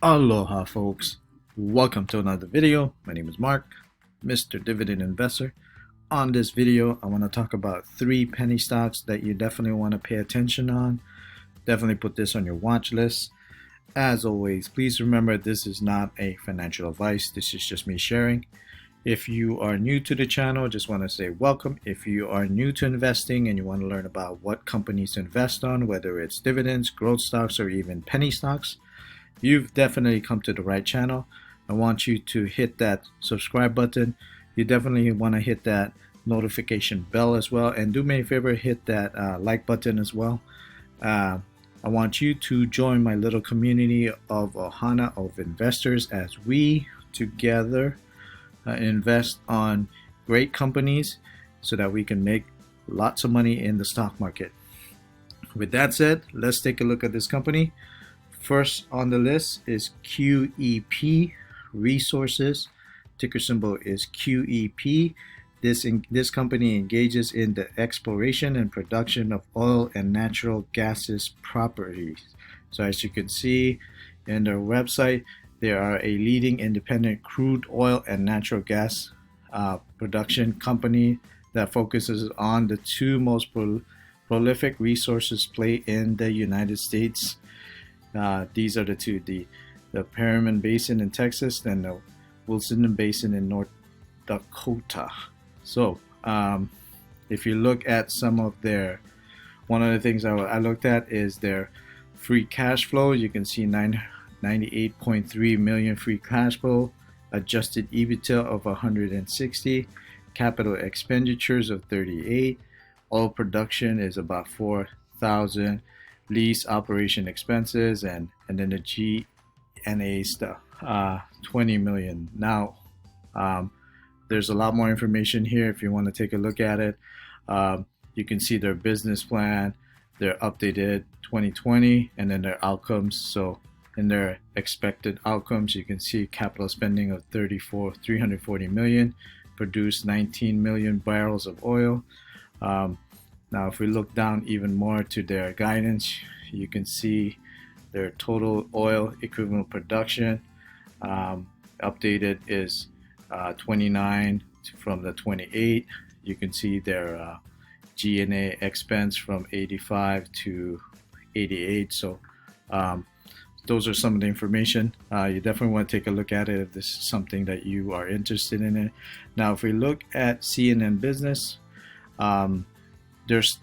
Aloha folks, welcome to another video. My name is Mark, Mr. Dividend Investor. On this video, I want to talk about 3 penny stocks that you definitely want to pay attention on. Definitely put this on your watch list. As always, please remember this is not a financial advice. This is just me sharing. If you are new to the channel, just want to say welcome. If you are new to investing and you want to learn about what companies to invest on, whether it's dividends, growth stocks, or even penny stocks, you've definitely come to the right channel. I want you to hit that subscribe button. You definitely want to hit that notification bell as well. And do me a favor, hit that like button as well. I want you to join my little community of Ohana of investors as we together invest on great companies so that we can make lots of money in the stock market. With that said, let's take a look at this company. First on the list is QEP Resources. Ticker symbol is QEP. This company engages in the exploration and production of oil and natural gases properties. So as you can see in their website, they are a leading independent crude oil and natural gas production company that focuses on the 2 most prolific resources play in the United States. These are the 2, the Permian Basin in Texas and the Wilson Basin in North Dakota. So if you look at some of their, one of the things I looked at is their free cash flow. You can see 98.3 million free cash flow, adjusted EBITDA of 160, capital expenditures of 38, oil production is about 4,000, lease operation expenses, and then the G&A stuff, 20 million. Now there's a lot more information here if you want to take a look at it. You can see their business plan, their updated 2020, and then their outcomes. So in their expected outcomes, you can see capital spending of 340 million, produced 19 million barrels of oil. Now if we look down even more to their guidance, you can see their total oil equivalent production updated is 29 from the 28. You can see their G&A expense from 85 to 88. So those are some of the information. You definitely want to take a look at it if this is something that you are interested in it. Now if we look at CNN Business, there's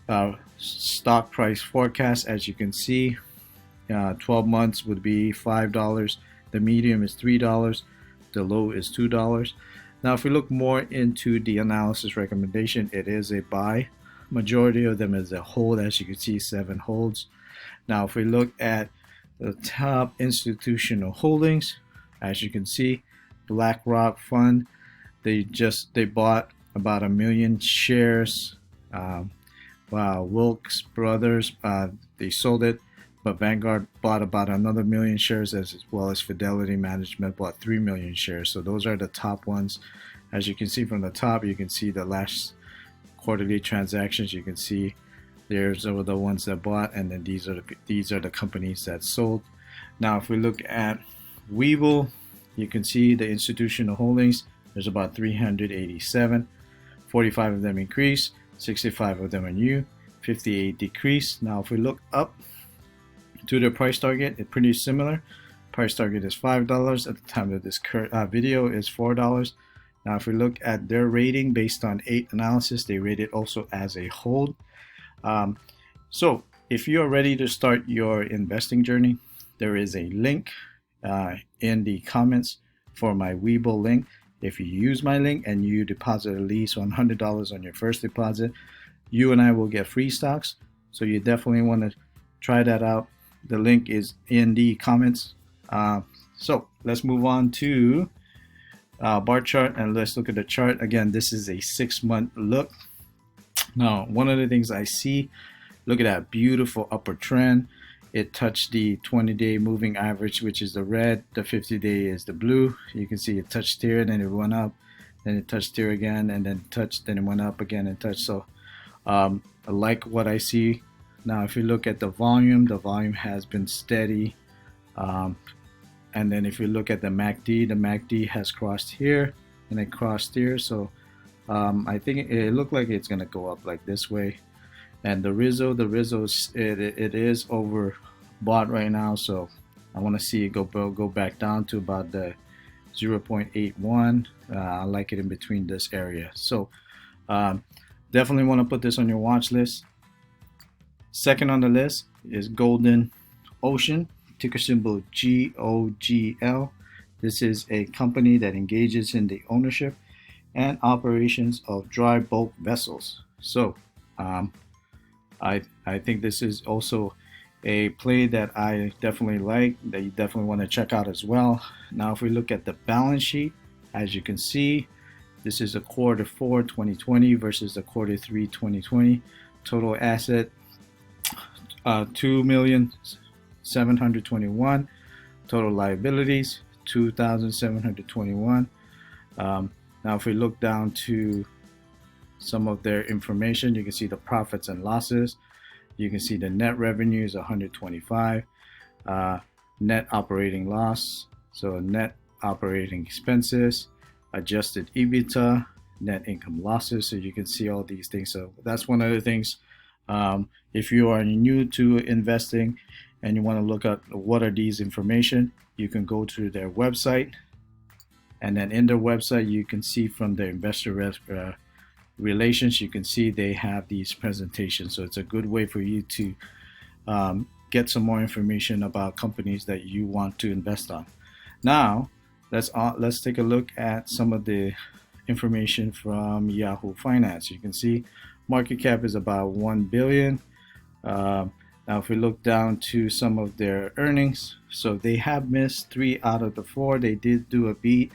stock price forecast. As you can see, 12 months would be $5. The medium is $3. The low is $2. Now if we look more into the analysis recommendation, it is a buy. Majority of them is a hold. As you can see, 7 holds. Now if we look at the top institutional holdings, as you can see, BlackRock Fund, they bought about 1 million shares. Wilkes Brothers, they sold it, but Vanguard bought about another 1 million shares, as well as Fidelity Management bought 3 million shares. So those are the top ones. As you can see from the top, you can see the last quarterly transactions. You can see there's the ones that bought, and then these are the companies that sold. Now if we look at Webull, you can see the institutional holdings. There's about 387. 45 of them increase, 65 of them are new, 58 decrease. Now if we look up to their price target, it's pretty similar. Price target is $5. At the time of this video is $4. Now if we look at their rating based on 8 analysis, they rate it also as a hold. So if you're ready to start your investing journey, there is a link in the comments for my Webull link. If you use my link and you deposit at least $100 on your first deposit, you and I will get free stocks. So you definitely want to try that out. The link is in the comments. So let's move on to bar chart, and let's look at the chart. Again, this is a 6-month look. Now, one of the things I see, look at that beautiful upward trend. It touched the 20-day moving average, which is the red. The 50-day is the blue. You can see it touched here, then it went up, then it touched here again, and then touched, then it went up again and touched. So I like what I see. Now, if you look at the volume has been steady And then if you look at the MACD has crossed here and it crossed here. So I think it looked like it's gonna go up like this way. And the Rizzo, it is overbought right now. So I want to see it go back down to about the 0.81. I like it in between this area. So definitely want to put this on your watch list. Second on the list is Golden Ocean, ticker symbol GOGL. This is a company that engages in the ownership and operations of dry bulk vessels. So I think this is also a play that I definitely like, that you definitely want to check out as well. Now, if we look at the balance sheet, as you can see, this is a Q4 2020 versus a Q3 2020. Total asset, 2,721,000. Total liabilities, 2,721. Now, if we look down to some of their information, you can see the profits and losses. You can see the net revenue is 125, net operating loss, so net operating expenses, adjusted EBITDA, net income losses. So you can see all these things. So that's one of the things. If you are new to investing and you want to look at what are these information, you can go to their website, and then in their website you can see from their investor relations, you can see they have these presentations. So it's a good way for you to get some more information about companies that you want to invest on. Now let's take a look at some of the information from Yahoo Finance. You can see market cap is about 1 billion. Now if we look down to some of their earnings, so they have missed 3 out of the 4. They did do a beat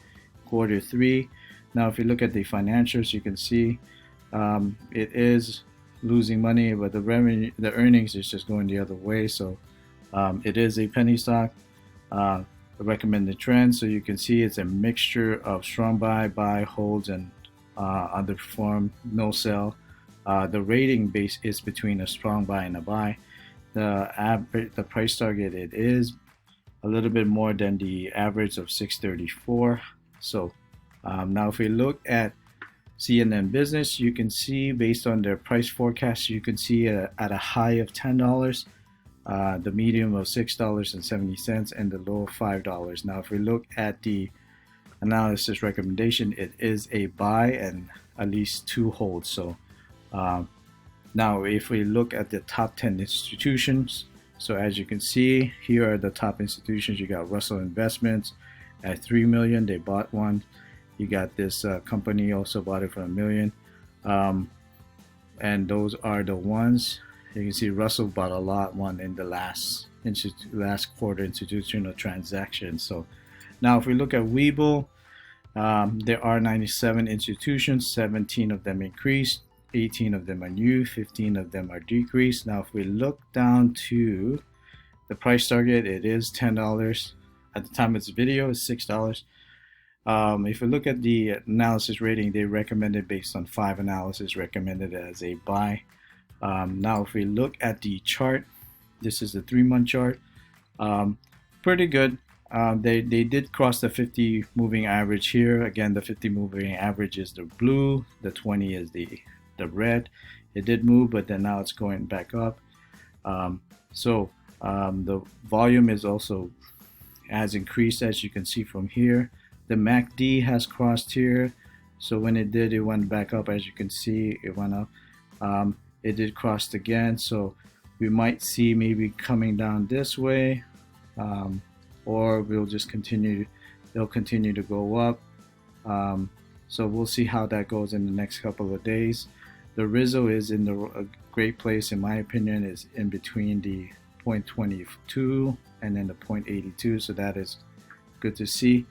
Q3. Now if you look at the financials, you can see it is losing money, but the earnings is just going the other way. So it is a penny stock, a recommended trend. So you can see it's a mixture of strong buy, holds, and underperform, no sell. The rating base is between a strong buy and a buy. The price target, it is a little bit more than the average of 634. So now if we look at CNN Business, you can see based on their price forecast, you can see at a high of $10, the medium of $6.70, and the low of $5. Now if we look at the analysis recommendation, it is a buy and at least 2 holds. So now if we look at the top 10 institutions, so as you can see, here are the top institutions. You got Russell Investments at 3 million. They bought one. You got this company also bought it for $1 million. And those are the ones. You can see Russell bought a lot one in the last quarter institutional transaction. So now if we look at Webull, there are 97 institutions, 17 of them increased, 18 of them are new, 15 of them are decreased. Now if we look down to the price target, it is $10. At the time of this video, it's $6. If we look at the analysis rating, they recommended based on 5 analysis, recommended as a buy. Now if we look at the chart, this is the 3-month chart. Pretty good. They did cross the 50 moving average here. Again, the 50 moving average is the blue, the 20 is the red. It did move, but then now it's going back up. The volume is also has increased, as you can see from here. The MACD has crossed here, so when it did, it went back up. As you can see, it went up. It did cross again, so we might see maybe coming down this way, or we'll just continue. They'll continue to go up. So we'll see how that goes in the next couple of days. The Rizzo is in a great place, in my opinion, is in between the 0.22 and then the 0.82, so that is good to see.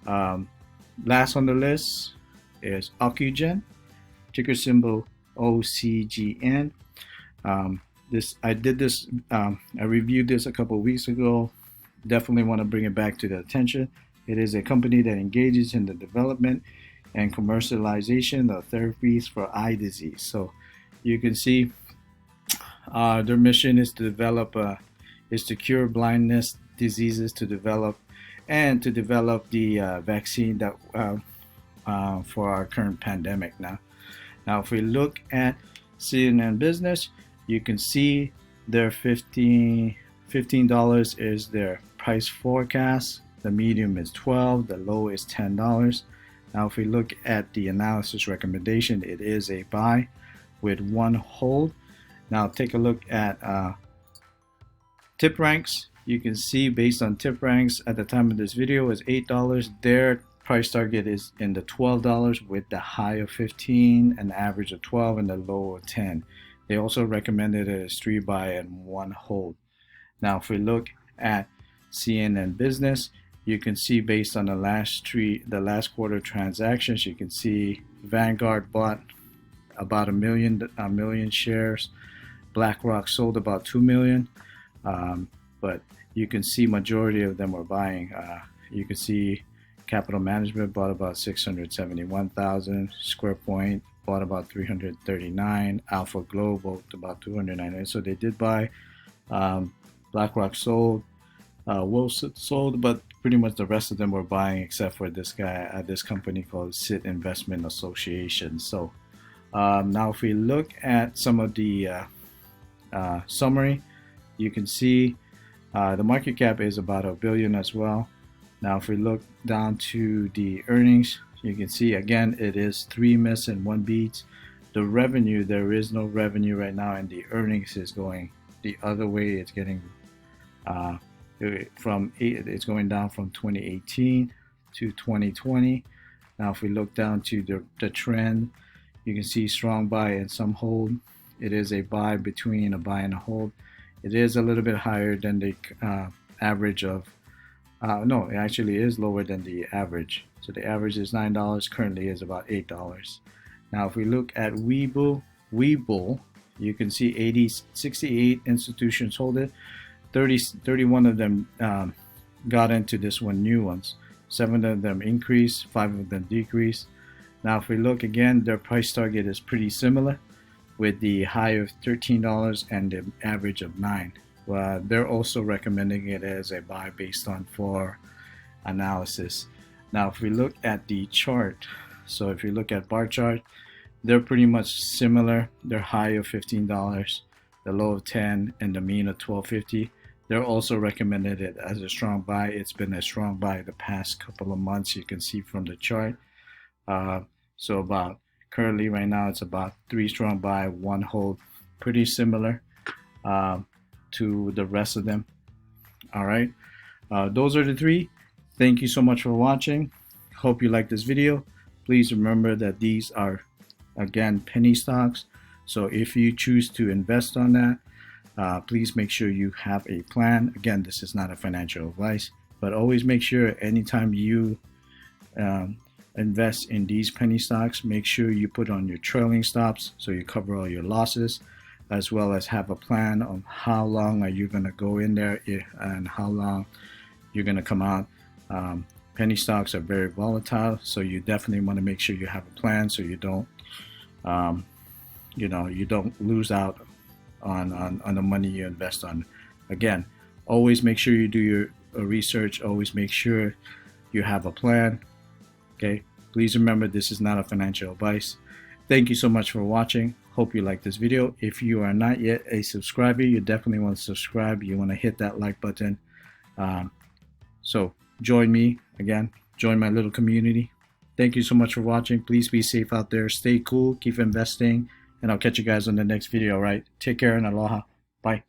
Last on the list is Ocugen, ticker symbol OCGN. I reviewed this a couple of weeks ago. Definitely want to bring it back to the attention. It is a company that engages in the development and commercialization of therapies for eye disease. So you can see their mission is to develop is to cure blindness diseases, to develop and to develop the vaccine that for our current pandemic now. Now, if we look at CNN Business, you can see their $15 is their price forecast. The medium is $12, the low is $10. Now, if we look at the analysis recommendation, it is a buy with one hold. Now, take a look at tip ranks. You can see based on tip ranks at the time of this video is $8. Their price target is in the $12 with the high of 15, an average of 12, and the low of 10. They also recommended it as 3 buy and 1 hold. Now, if we look at CNN Business, you can see based on the last quarter transactions, you can see Vanguard bought about a million shares. BlackRock sold about 2 million, but you can see majority of them were buying. You can see Capital Management bought about 671,000. SquarePoint bought about 339. Alpha Global about 299. So they did buy. BlackRock sold. Wilson sold, but pretty much the rest of them were buying except for this guy at this company called SIT Investment Association. So now if we look at some of the summary, you can see the market cap is about $1 billion as well. Now if we look down to the earnings, you can see again it is 3 miss and 1 beat. The revenue, there is no revenue right now, and the earnings is going the other way. It's getting it's going down from 2018 to 2020. Now if we look down to the trend, you can see strong buy and some hold. It is a buy between a buy and a hold. It is a little bit higher than the average of no, it actually is lower than the average. So the average is $9, currently is about $8. Now if we look at Webull, you can see 68 institutions hold it. 31 of them got into this one, new ones. 7 of them increased, 5 of them decreased. Now if we look again, their price target is pretty similar with the high of $13 and the average of $9. They're also recommending it as a buy based on 4 analysis. Now if we look at the chart, so if you look at bar chart, they're pretty much similar. They're high of $15, the low of 10, and the mean of 12.50. They're also recommended it as a strong buy. It's been a strong buy the past couple of months, you can see from the chart. So about currently right now it's about 3 strong buy, 1 hold, pretty similar to the rest of them. All right, those are the 3. Thank you so much for watching. Hope you like this video. Please remember that these are again penny stocks, so if you choose to invest on that, please make sure you have a plan. Again, this is not a financial advice, but always make sure anytime you invest in these penny stocks, make sure you put on your trailing stops so you cover all your losses, as well as have a plan on how long are you going to go in there and how long you're going to come out. Penny stocks are very volatile, so you definitely want to make sure you have a plan so you don't you don't lose out on the money you invest on. Again, always make sure you do your research, always make sure you have a plan. Okay, please remember this is not a financial advice. Thank you so much for watching. Hope you like this video. If you are not yet a subscriber, you definitely want to subscribe. You want to hit that like button. So join me again, join my little community. Thank you so much for watching. Please be safe out there, stay cool, keep investing, and I'll catch you guys on the next video. All right, take care and aloha. Bye.